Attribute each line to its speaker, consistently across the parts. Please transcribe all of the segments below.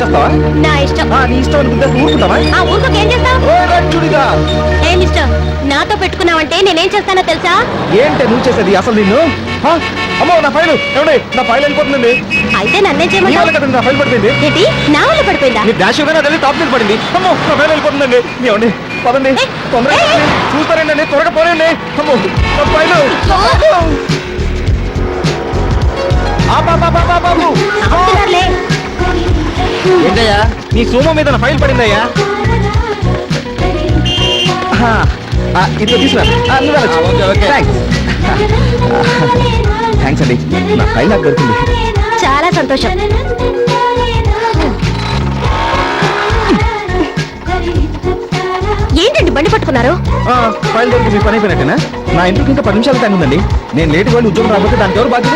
Speaker 1: చేస్తావా?
Speaker 2: నా ఇష్టం.
Speaker 1: నీ ఇష్టం అనుకుంటే ఊరుకుంటావా?
Speaker 2: ఊరుకోకేం చేస్తావు? ఏ మిస్టర్, నాతో పెట్టుకున్నావంటే నేనేం చేస్తానో తెలుసా?
Speaker 1: ఏంటే నువ్వు చేసేది అసలు నిన్ను? అమ్మో నా ఫైల్ ఏమండి, నా ఫైల్ వెళ్ళిపోతుందండి.
Speaker 2: అయితే నన్నేం చేయమంటావు?
Speaker 1: కదండి నా ఫైల్ పడిపోయింది.
Speaker 2: ఏంటి, నా వల్ల పడిపోయిందా?
Speaker 1: మీ డాష్ యోగా వెళ్ళి టాప్ మీద పడింది. అమ్మో నా ఫైల్ వెళ్ళిపోతుందండి. ఏమండి పదండి, తొందరగా చూస్తారండి, త్వరగా పోనండి. అమ్మో నా ఫైల్. బాబు
Speaker 2: ఆపుతున్నారులే.
Speaker 1: ఏంటయ్యా నీ సోమ మీద నా ఫైల్ పడిందయ్యా. ఇదిగో తీసుకురా. థ్యాంక్స్ అండి, నా ఫైల్ నాకు దొరికింది.
Speaker 2: చాలా సంతోషం. ఏంటండి బండి పట్టుకున్నారు?
Speaker 1: ఫైల్ దొరికి మీ పని అయిపోయినట్టేనా? నా ఇంటికి ఇంకా 10 నిమిషాలు టైం ఉందండి. నేను లేట్ వెళ్ళి ఉద్యోగం రాకపోతే దానికి ఎవరు బాధ్యత?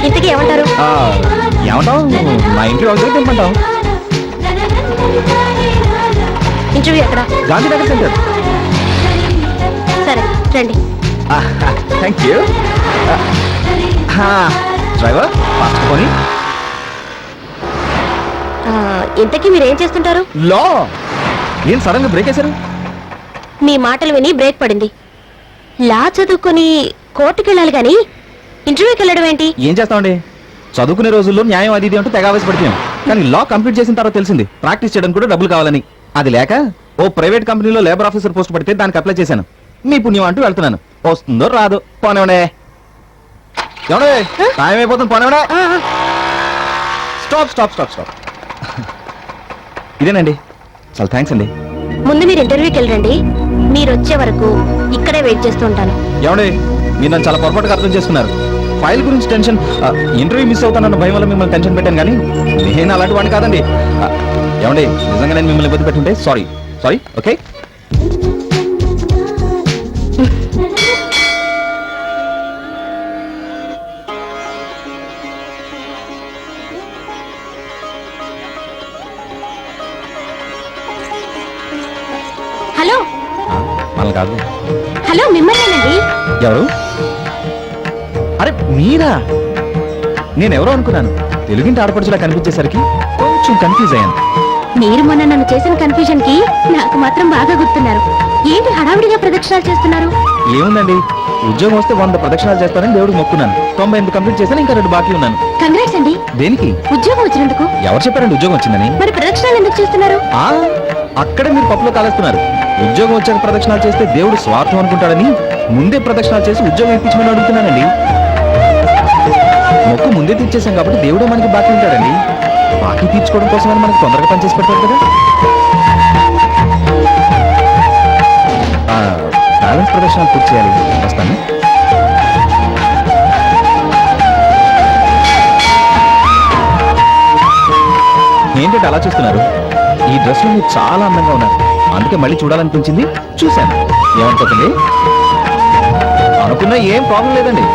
Speaker 2: ఇంతకీ ఏమంటారు?
Speaker 1: ఏమంటావు, మా ఇంట్లో వాళ్ళతో తింటాం.
Speaker 2: ఇంటర్వ్యూ ఎక్కడ?
Speaker 1: గాంధీనగర్ సెంటర్.
Speaker 2: సరే రండి.
Speaker 1: Thank you. డ్రైవర్ ఫాస్ట్ పోనీ.
Speaker 2: ఇంతకీ మీరేం చేస్తుంటారు?
Speaker 1: లో ఏం సడన్ గా బ్రేక్ వేశారు?
Speaker 2: మీ మాటలు విని బ్రేక్ పడింది. లా చదువుకొని కోర్టుకి వెళ్ళాలి గాని ఇంటర్వ్యూకి వెళ్ళడం ఏంటి?
Speaker 1: ఏం చేస్తామండి, చదువుకునే రోజుల్లో న్యాయం అది ఇది అంటూ తెగ ఆవేశపడిపోయాం. కానీ లా కంప్లీట్ చేసిన తర్వాత తెలిసింది ప్రాక్టీస్ చేయడానికి కూడా డబ్బులు కావాలని. అది లేక ఓ ప్రైవేట్ కంపెనీలో లేబర్ ఆఫీసర్ పోస్ట్ పడితే దానికి అప్లై చేశాను. మీ పుణ్యం అంటూ వెళ్తున్నాను. వస్తుందో రాదు, పోనేవడే. ఏమండే టైం అయిపోతుంది, పోనేవడే. Stop stop stop stop. ఇదేనండి, చాలా థ్యాంక్స్ అండి.
Speaker 2: ముందు మీరు ఇంటర్వ్యూకి వెళ్ళండి. మీరు వచ్చే వరకు ఇక్కడే వెయిట్ చేస్తూ ఉంటాను.
Speaker 1: ఏమండి మీరు నన్ను చాలా పొరపాటుగా అర్థం చేసుకున్నారు. ఫైల్ గురించి టెన్షన్, ఇంటర్వ్యూ మిస్ అవుతానన్న భయం వల్ల మిమ్మల్ని టెన్షన్ పెట్టాను. కానీ నేను అలాంటి వాడిని కాదండి. ఏమండి నిజంగా నేను మిమ్మల్ని ఇబ్బంది పెట్టుంటే సారీ. సారీ. ఓకే.
Speaker 2: హలో.
Speaker 1: మనల్ని కాదు.
Speaker 2: హలో, మిమ్మల్నేనండి.
Speaker 1: ఎవరు? అరే మీరా? నేనెవరో అనుకున్నాను. తెలుగింటి ఆడపడుచులా కనిపించేసరికి కొంచెం కన్ఫ్యూజ్ అయ్యాను.
Speaker 2: మీరు మొన్న నన్ను చేసిన కన్ఫ్యూజన్ కి నాకు మాత్రం బాగా గుర్తున్నారు. ఏంటి హడావిడిగా ప్రదక్షిణాలు చేస్తున్నారు?
Speaker 1: ఏముందండి, ఉద్యోగం వస్తే 100 ప్రదక్షిణాలు చేస్తానని దేవుడికి మొక్కున్నాను. 98 కంప్లీట్ చేశాను, ఇంకా 2 బాకీ ఉన్నాను.
Speaker 2: కంగ్రాట్స్ అండి.
Speaker 1: దేనికి?
Speaker 2: ఉద్యోగం వచ్చినందుకు.
Speaker 1: ఎవరు చెప్పారండి ఉద్యోగం వచ్చిందని?
Speaker 2: మరి ప్రదక్షిణాలు ఎందుకు చేస్తున్నారు?
Speaker 1: అక్కడే మీరు పప్పులో కాలేస్తున్నారు. ఉద్యోగం వచ్చాక ప్రదక్షిణాలు చేస్తే దేవుడు స్వార్థం అనుకుంటాడని ముందే ప్రదక్షిణాలు చేసి ఉద్యోగం ఇప్పించమని అడుగుతున్నానండి. మొక్కు ముందే తీర్చేసాం కాబట్టి దేవుడే మనకి బాకీ ఉంటాడండి. బాకీ తీర్చుకోవడం కోసమని మనకి తొందరగా పనిచేసి పెడతారు కదా. బ్యాలెన్స్ ప్రదర్శనలు పూర్తి చేయాలి. వస్తాను. ఏంటంటే అలా చూస్తున్నారు? ఈ డ్రెస్ లో మీరు చాలా అందంగా ఉన్నారు. అందుకే మళ్ళీ చూడాలనిపించింది, చూశాను. ఏమనుకోకండి, అనుకున్నా ఏం ప్రాబ్లం లేదండి.